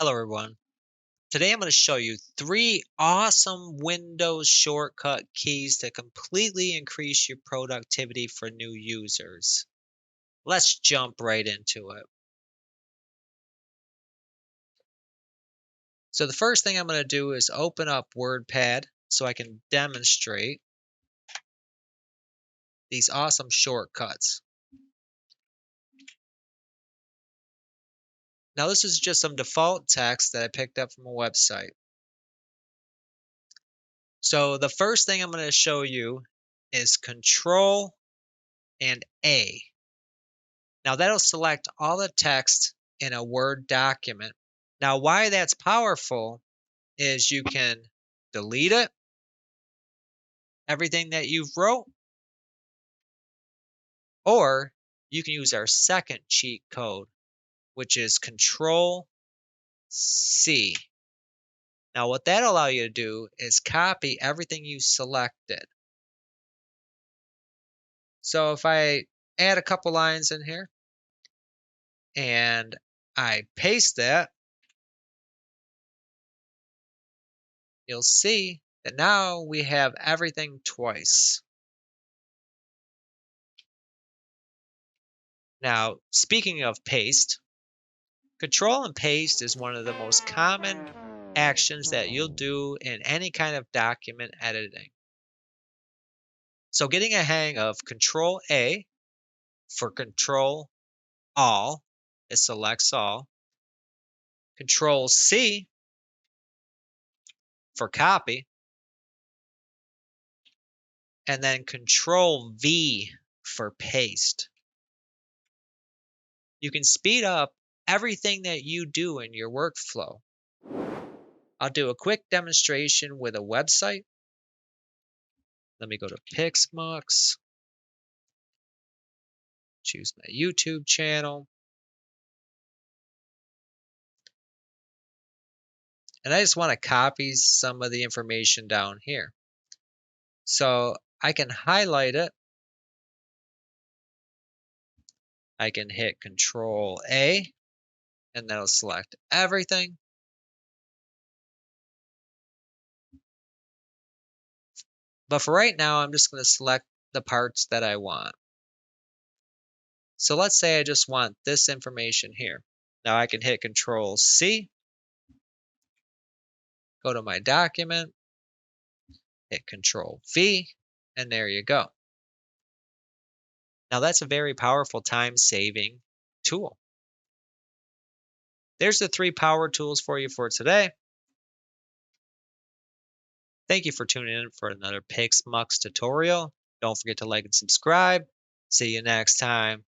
Hello everyone. Today I'm going to show you three awesome Windows shortcut keys to completely increase your productivity for new users. Let's jump right into it. So the first thing I'm going to do is open up Wordpad so I can demonstrate these awesome shortcuts. Now this is just some default text that I picked up from a website. So the first thing I'm going to show you is Control and A. Now that'll select all the text in a Word document. Now why that's powerful is you can delete it, everything that you've wrote, or you can use our second cheat code, which is Control C. Now what that'll allow you to do is copy everything you selected. So if I add a couple lines in here and I paste that, you'll see that now we have everything twice. Now, speaking of paste, control and paste is one of the most common actions that you'll do in any kind of document editing. So getting a hang of Control A for Control All, it selects all. Control C for copy, and then Control V for paste. You can speed up everything that you do in your workflow. I'll do a quick demonstration with a website. Let me go to Pixmux, choose my YouTube channel, and I just want to copy some of the information down here. So I can highlight it. I can hit Control A, and that'll select everything. But for right now, I'm just going to select the parts that I want. So let's say I just want this information here. Now I can hit Control C, go to my document, hit Control V, and there you go. Now that's a very powerful time-saving tool. There's the three power tools for you for today. Thank you for tuning in for another Pixmux tutorial. Don't forget to like and subscribe. See you next time.